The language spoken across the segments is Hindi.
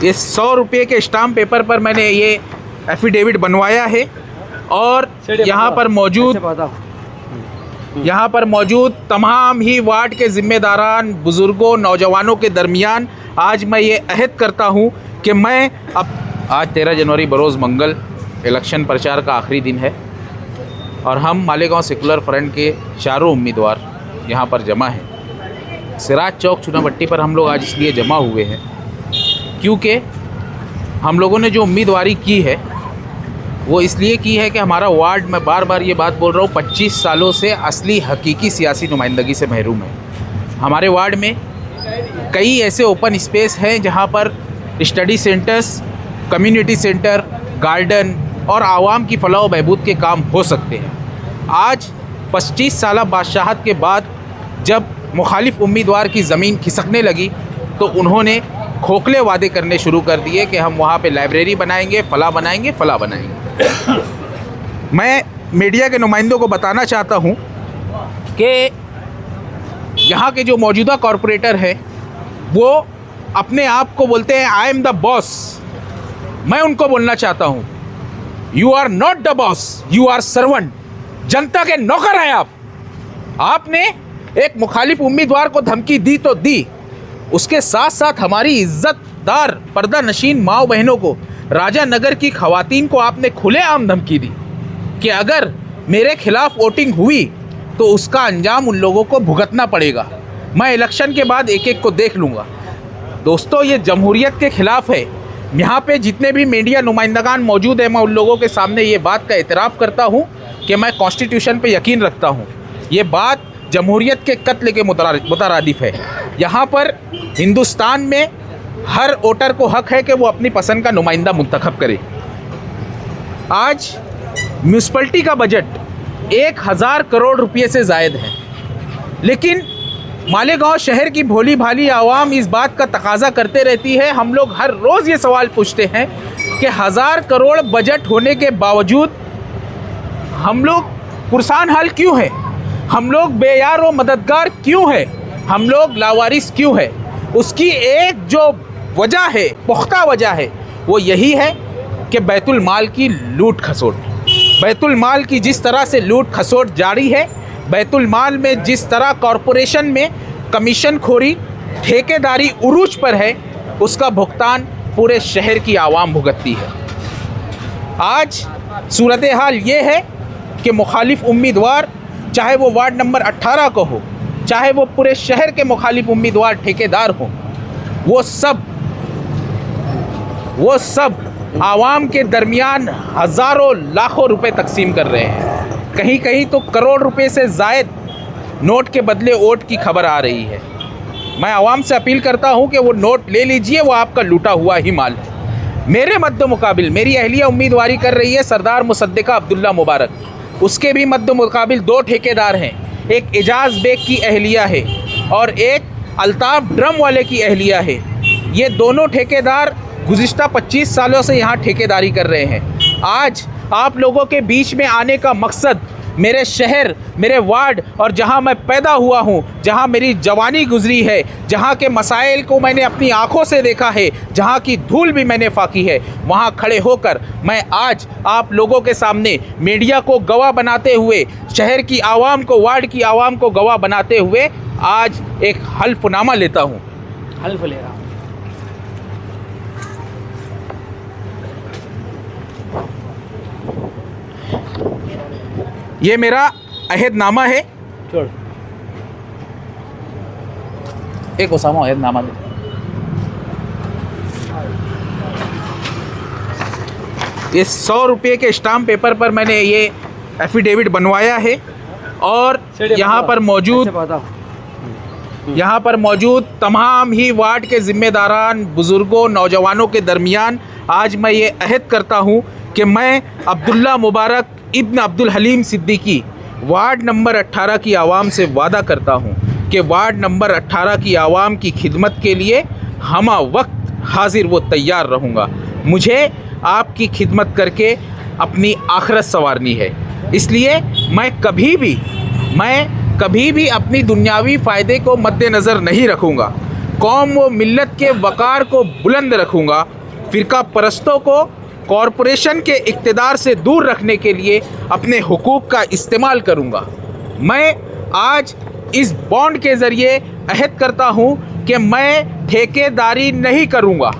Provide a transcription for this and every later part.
ये 100 रुपये के स्टाम्प पेपर पर मैंने ये एफिडेविट बनवाया है और यहाँ पर मौजूद तमाम ही वार्ड के ज़िम्मेदारान, बुज़ुर्गों, नौजवानों के दरमियान आज मैं ये अहद करता हूँ कि मैं आज 13 जनवरी बरोज़ मंगल इलेक्शन प्रचार का आखिरी दिन है और हम मालेगांव सेकुलर फ्रंट के चारों उम्मीदवार यहाँ पर जमा हैं। सिराज चौक चुनावट्टी पर हम लोग आज इसलिए जमा हुए हैं क्योंकि हम लोगों ने जो उम्मीदवारी की है वो इसलिए की है कि हमारा वार्ड, मैं बार बार ये बात बोल रहा हूँ, 25 सालों से असली हकीकी सियासी नुमाइंदगी से महरूम है। हमारे वार्ड में कई ऐसे ओपन स्पेस हैं जहाँ पर study centres, community centre, garden और आवाम की फलाह व बहबूद के काम हो सकते हैं। आज 25 साल बादशाहत के बाद जब मुखालिफ उम्मीदवार की ज़मीन खिसकने लगी तो उन्होंने खोखले वादे करने शुरू कर दिए कि हम वहाँ पे लाइब्रेरी बनाएंगे, फलाह बनाएंगे। मैं मीडिया के नुमाइंदों को बताना चाहता हूँ कि यहाँ के जो मौजूदा कॉरपोरेटर हैं वो अपने आप को बोलते हैं आई एम द बॉस। मैं उनको बोलना चाहता हूँ you are not the boss, you are servant. जनता के नौकर हैं आप। आपने एक मुखालिफ उम्मीदवार को धमकी दी तो दी, उसके साथ साथ हमारी इज्जतदार पर्दा नशीन माओ बहनों को, राजा नगर की खवातीन को आपने खुलेआम धमकी दी कि अगर मेरे खिलाफ वोटिंग हुई तो उसका अंजाम उन लोगों को भुगतना पड़ेगा। मैं इलेक्शन के बाद एक एक को देख लूँगा। दोस्तों, ये जमहूरियत के ख़िलाफ़ है। यहाँ पे जितने भी मीडिया नुमाइंदगान मौजूद हैं, मैं उन लोगों के सामने ये बात का एतराफ़ करता हूँ कि मैं कॉन्स्टिट्यूशन पे यकीन रखता हूँ। ये बात जमहूरियत के कत्ल के मुतरादिफ है। यहाँ पर हिंदुस्तान में हर वोटर को हक है कि वो अपनी पसंद का नुमाइंदा मुंतखब करे। आज म्यूनसिपलिटी का बजट 1000 करोड़ रुपये से ज़ायद है, लेकिन मालेगांव शहर की भोली भाली आवाम इस बात का तकाजा करते रहती है। हम लोग हर रोज़ ये सवाल पूछते हैं कि 1000 करोड़ बजट होने के बावजूद हम लोग पुरसान हाल क्यों हैं? हम लोग बेयार व मददगार क्यों हैं? हम लोग लावारिस क्यों हैं? उसकी एक जो वजह है, पुख्ता वजह है, वो यही है कि बैतुल माल की लूट खसोट। बैतुल माल की जिस तरह से लूट खसोट जारी है, बैतुल माल में जिस तरह कॉरपोरेशन में कमीशन खोरी, ठेकेदारी उरूज पर है, उसका भुगतान पूरे शहर की आवाम भुगतती है। आज सूरत हाल ये है कि मुखालिफ उम्मीदवार, चाहे वो वार्ड नंबर 18 को हो, चाहे वो पूरे शहर के मुखालिफ उम्मीदवार ठेकेदार हों, वो सब आवाम के दरमियान हज़ारों लाखों रुपए तकसीम कर रहे हैं। कहीं कहीं तो करोड़ रुपए से ज़ायद नोट के बदले वोट की खबर आ रही है। मैं आवाम से अपील करता हूं कि वो नोट ले लीजिए, वो आपका लूटा हुआ ही माल है। मेरे मद्दे मुकाबिल मेरी अहलिया उम्मीदवारी कर रही है सरदार मुसद्दिका अब्दुल्ला मुबारक। उसके भी मद्दे मुकाबिल 2 ठेकेदार हैं, एक एजाज़ बेग की अहलिया है और एक अल्ताफ़ ड्रम वाले की अहलिया है। ये दोनों ठेकेदार गुज़िश्ता 25 सालों से यहाँ ठेकेदारी कर रहे हैं। आज आप लोगों के बीच में आने का मकसद मेरे शहर, मेरे वार्ड और जहाँ मैं पैदा हुआ हूँ, जहाँ मेरी जवानी गुजरी है, जहाँ के मसाइल को मैंने अपनी आँखों से देखा है, जहाँ की धूल भी मैंने फाकी है, वहाँ खड़े होकर मैं आज आप लोगों के सामने मीडिया को गवाह बनाते हुए, शहर की आवाम को, वार्ड की आवाम को गवाह बनाते हुए आज एक हल्फनामा लेता हूँ। हल्फ ले रहा हूँ। ये मेरा अहदनामा है। छोड़ एक ओसामा अहदनामा दे। ये 100 रुपये के स्टाम्प पेपर पर मैंने ये एफिडेविट बनवाया है और यहाँ पर मौजूद तमाम ही वार्ड के ज़िम्मेदारान, बुज़ुर्गों, नौजवानों के दरमियान आज मैं ये अहद करता हूँ कि मैं अब्दुल्ला मुबारक इब्न अब्दुल हलीम सिद्दीकी वार्ड नंबर 18 की आवाम से वादा करता हूँ कि वार्ड नंबर 18 की आवाम की खिदमत के लिए हमा वक्त हाजिर व तैयार रहूँगा। मुझे आपकी खिदमत करके अपनी आखिरत संवारनी है, इसलिए मैं कभी भी अपनी दुनियावी फ़ायदे को मद्देनज़र नहीं रखूँगा। कौम व मिल्लत के वक़ार को बुलंद रखूँगा। फ़िरका परस्तों को कॉरपोरेशन के इक़्तिदार से दूर रखने के लिए अपने हुकूक का इस्तेमाल करूँगा। मैं आज इस बॉन्ड के ज़रिए अहद करता हूँ कि मैं ठेकेदारी नहीं करूँगा,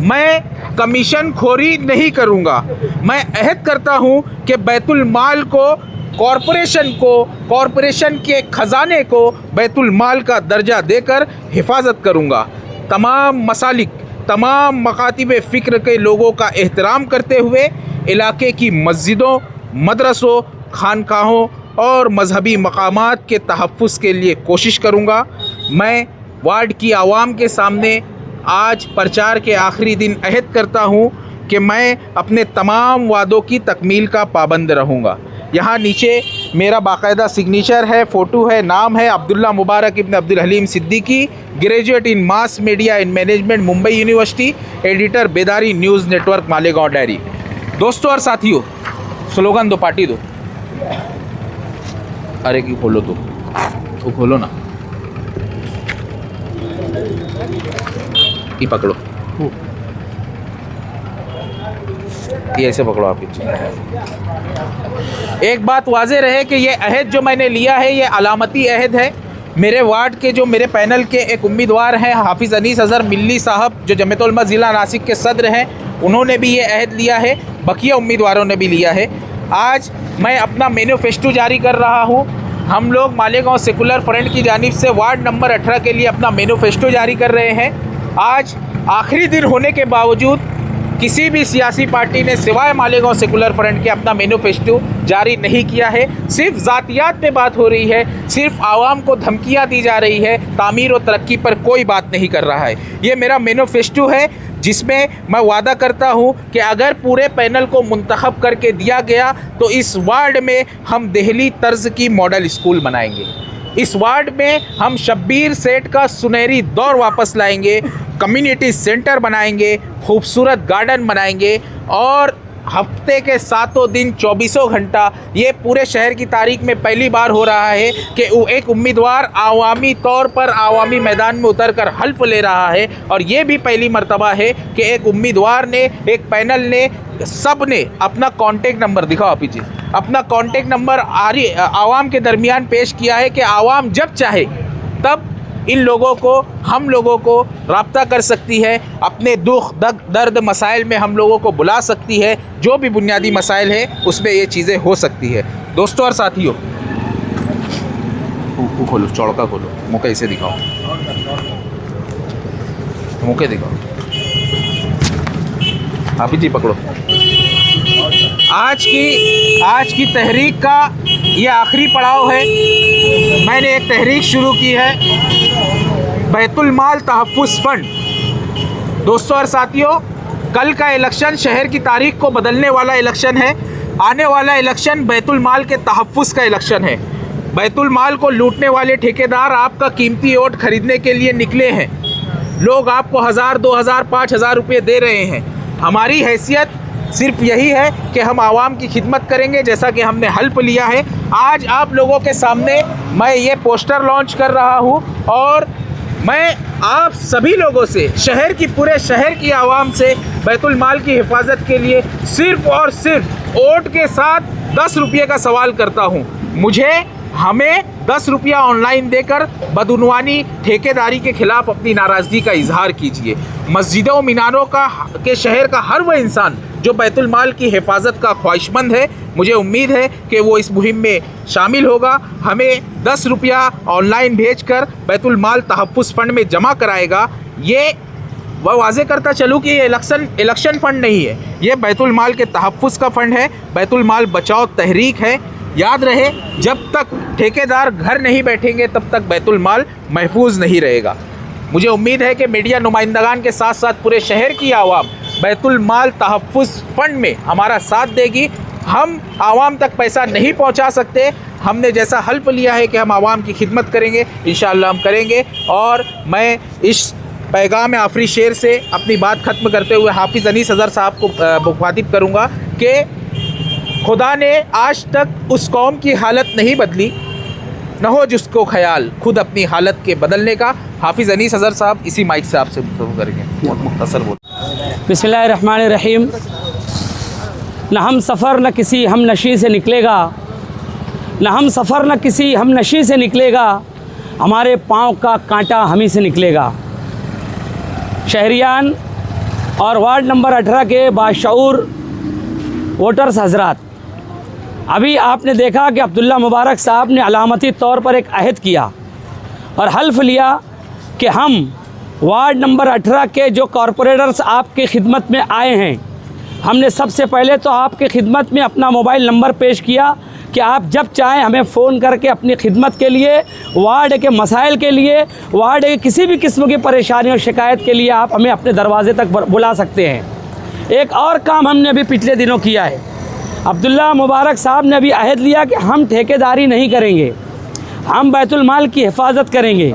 मैं कमीशन खोरी नहीं करूँगा। मैं अहद करता हूँ कि बैतुल माल को कॉरपोरेशन के ख़जाने को बैतुल माल का दर्जा देकर हिफाजत करूँगा। तमाम मसालिक, तमाम मकातिब फ़िक्र के लोगों का एहतराम करते हुए इलाके की मस्जिदों, मदरसों, खानकाहों और मजहबी मकामात के तहफ़्फ़ुज़ के लिए कोशिश करूँगा। मैं वार्ड की आवाम के सामने आज प्रचार के आखिरी दिन अहद करता हूँ कि मैं अपने तमाम वादों की तकमील का पाबंद रहूँगा। यहाँ नीचे मेरा बाकायदा सिग्नेचर है, फ़ोटो है, नाम है Abdullah Mubarak Ibn Abdul Halim Siddiqui, graduate in mass media and management, Mumbai university, editor Bedari news network, Malegaon diary. दोस्तों और साथियों, स्लोगन दो, पार्टी दो। अरे की खोलो तो खोलो ना, ये पकड़ो, ये ऐसे पकड़ो आप। एक बात वाज़ेह रहे कि ये अहद जो मैंने लिया है ये अलामती अहद है। मेरे वार्ड के जो मेरे पैनल के एक उम्मीदवार हैं हाफिज़ अनीस अज़हर मिल्ली साहब, जो जमियत उलमा ज़िला नासिक के सदर हैं, उन्होंने भी ये अहद लिया है, बकिया उम्मीदवारों ने भी लिया है। आज मैं अपना मैनिफेस्टो जारी कर रहा हूँ। हम लोग मालेगांव सेकुलर फ्रंट की जानिब से वार्ड नंबर 18 के लिए अपना मैनिफेस्टो जारी कर रहे हैं। आज आखिरी दिन होने के बावजूद किसी भी सियासी पार्टी ने सिवाय मालेगांव सेकुलर फ्रंट के अपना मैनिफेस्टो जारी नहीं किया है। सिर्फ ज़ातियात पे बात हो रही है, सिर्फ आवाम को धमकियां दी जा रही है, तामीर और तरक्की पर कोई बात नहीं कर रहा है। ये मेरा मैनिफेस्टो है जिसमें मैं वादा करता हूं कि अगर पूरे पैनल को मुंतखब करके दिया गया तो इस वार्ड में हम दिल्ली तर्ज की मॉडल स्कूल बनाएंगे। इस वार्ड में हम शब्बीर सेठ का सुनहरी दौर वापस लाएंगे, कम्युनिटी सेंटर बनाएंगे, खूबसूरत गार्डन बनाएंगे और हफ्ते के 7 दिन 24 घंटा, ये पूरे शहर की तारीख में पहली बार हो रहा है कि एक उम्मीदवार आवामी तौर पर आवामी मैदान में उतरकर हल्फ ले रहा है। और ये भी पहली मर्तबा है कि एक उम्मीदवार ने, एक पैनल ने, सब ने अपना कॉन्टेक्ट नंबर, दिखाओ आप जी, अपना कॉन्टेक्ट नंबर आवाम के दरमियान पेश किया है कि आवाम जब चाहे तब इन लोगों को, हम लोगों को रब्ता कर सकती है, अपने दुख दर्द मसाइल में हम लोगों को बुला सकती है। जो भी बुनियादी मसाइल है उसमें ये चीज़ें हो सकती है। दोस्तों और साथियों, खोलो, चौड़का खोलो, मुँह इसे दिखाओ, मुँह दिखाओ, आप जी पकड़ो। आज की तहरीक का ये आखिरी पड़ाव है। मैंने एक तहरीक शुरू की है, बैतुल माल तहफ़्फ़ुज़ फ़ंड। दोस्तों और साथियों, कल का इलेक्शन शहर की तारीख को बदलने वाला इलेक्शन है। आने वाला इलेक्शन बैतुल माल के तहफ़्फ़ुज़ का इलेक्शन है। बैतुल माल को लूटने वाले ठेकेदार आपका कीमती वोट खरीदने के लिए निकले हैं। लोग आपको 1000, 2000, 5000 रुपये दे रहे हैं। हमारी हैसियत सिर्फ यही है कि हम आवाम की खिदमत करेंगे, जैसा कि हमने हल्फ लिया है। आज आप लोगों के सामने मैं ये पोस्टर लॉन्च कर रहा हूँ और मैं आप सभी लोगों से, पूरे शहर की आवाम से बैतुल माल की हिफाजत के लिए सिर्फ और सिर्फ वोट के साथ 10 रुपये का सवाल करता हूँ। हमें 10 रुपया ऑनलाइन देकर बदउनवानी ठेकेदारी के खिलाफ अपनी नाराज़गी का इजहार कीजिए। मस्जिदों मीनारों के शहर का हर वह इंसान जो बैतुल माल की हिफाजत का ख्वाहिशमंद है, मुझे उम्मीद है कि वो इस मुहिम में शामिल होगा। हमें 10 रुपया ऑनलाइन भेजकर बैतुल माल तहफ़्फ़ुज़ फ़ंड में जमा कराएगा। ये वह वाज़े करता चलूँ कि ये इलेक्शन फ़ंड नहीं है, ये बैतुल माल के तहफ़्फ़ुज़ का फ़ंड है। बैतुल माल बचाओ तहरीक है। याद रहे, जब तक ठेकेदार घर नहीं बैठेंगे तब तक बैतुल माल महफूज नहीं रहेगा। मुझे उम्मीद है कि मीडिया नुमाइंदगान के साथ साथ पूरे शहर की आवाम बैतुल माल तहफ़्फ़ुज़ फ़ंड में हमारा साथ देगी। हम आवाम तक पैसा नहीं पहुंचा सकते, हमने जैसा हल्फ लिया है कि हम आवाम की खिदमत करेंगे, इंशाअल्लाह हम करेंगे। और मैं इस पैगाम आफरी शेर से अपनी बात ख़त्म करते हुए हाफिज़ अनीस अज़हर साहब को मुखातिब करूँगा कि खुदा ने आज तक उस कौम की हालत नहीं बदली न हो जिसको ख्याल खुद अपनी हालत के बदलने का। हाफिज़ अनीस अज़हर साहब इसी माइक से आपसे गुफ्तगू करेंगे, बहुत मुख्तसर बोल। बिस्मिल्लाहिर्रहमानिर्रहीम। न हम सफ़र न किसी हम नशी से निकलेगा, न हम सफ़र न किसी हम नशी से निकलेगा, हमारे पाँव का कांटा हम ही से निकलेगा। शहरियान और वार्ड नंबर 18 के बाशऊर वोटर्स हजरात, अभी आपने देखा कि अब्दुल्ला मुबारक साहब ने अलामती तौर पर एक अहद किया और हल्फ लिया कि हम वार्ड नंबर 18 के जो कॉरपोरेटर्स आपकी खिदमत में आए हैं, हमने सबसे पहले तो आपकी खिदमत में अपना मोबाइल नंबर पेश किया कि आप जब चाहें हमें फ़ोन करके अपनी खिदमत के लिए, वार्ड के मसाइल के लिए, वार्ड के किसी भी किस्म की परेशानी और शिकायत के लिए आप हमें अपने दरवाज़े तक बुला सकते हैं। एक और काम हमने अभी पिछले दिनों किया है, अब्दुल्ला मुबारक साहब ने अभी अहद लिया कि हम ठेकेदारी नहीं करेंगे, हम बैतुल माल की हिफाजत करेंगे,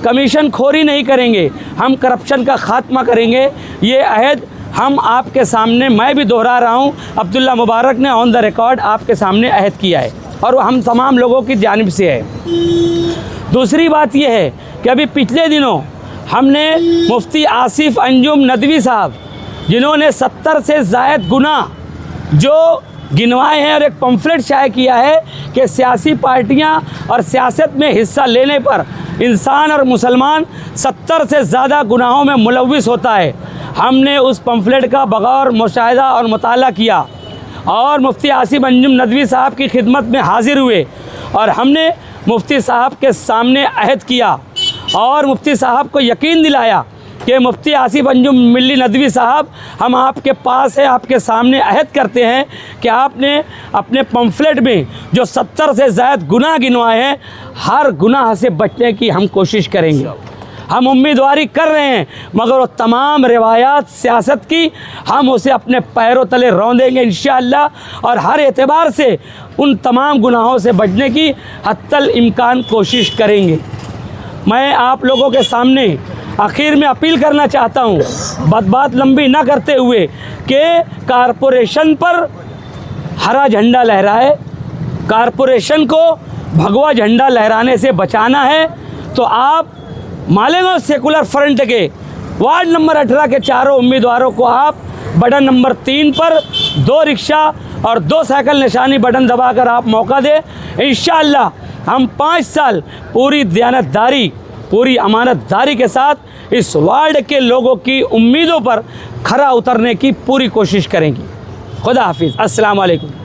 कमीशन खोरी नहीं करेंगे, हम करप्शन का ख़ात्मा करेंगे। ये अहद हम आपके सामने, मैं भी दोहरा रहा हूँ, अब्दुल्ला मुबारक ने ऑन द रिकॉर्ड आपके सामने अहद किया है और वो हम तमाम लोगों की जानिब से है। दूसरी बात यह है कि अभी पिछले दिनों हमने मुफ्ती आसिफ अंजुम नदवी साहब, जिन्होंने 70 से ज़ायद गुनाह जो गिनवाए हैं और एक पम्फलेट शाये किया है कि सियासी पार्टियां और सियासत में हिस्सा लेने पर इंसान और मुसलमान 70 से ज़्यादा गुनाहों में मुलव्विस होता है, हमने उस पम्फलेट का बगौर मुशाहिदा और मुताला किया और मुफ्ती आसिफ अंजुम नदवी साहब की खिदमत में हाज़िर हुए और हमने मुफ्ती साहब के सामने अहद किया और मुफ्ती साहब को यकीन दिलाया कि मुफ्ती आसिफ अंजुम मिल्ली नदवी साहब, हम आपके पास हैं, आपके सामने अहद करते हैं कि आपने अपने पम्फलेट में जो 70 से ज़ायद गुनाह गिनवाए हैं, हर गुनाह से बचने की हम कोशिश करेंगे। हम उम्मीदवारी कर रहे हैं, मगर वो तमाम रिवायात सियासत की हम उसे अपने पैरों तले रौंदेंगे इंशाअल्लाह और हर एतबार से उन तमाम गुनाहों से बचने की हत्तल इम्कान कोशिश करेंगे। मैं आप लोगों के सामने आखिर में अपील करना चाहता हूँ, बात लंबी ना करते हुए, कि कारपोरेशन पर हरा झंडा लहराए, कारपोरेशन को भगवा झंडा लहराने से बचाना है तो आप मालेगांव सेकुलर फ्रंट के वार्ड नंबर 18 के चारों उम्मीदवारों को आप बटन नंबर 3 पर 2 रिक्शा और 2 साइकिल निशानी बटन दबाकर आप मौका दें। इंशाअल्लाह हम 5 साल पूरी दयानतदारी, पूरी अमानतदारी के साथ इस वार्ड के लोगों की उम्मीदों पर खरा उतरने की पूरी कोशिश करेंगे। खुदा हाफिज़। अस्सलाम वालेकुम।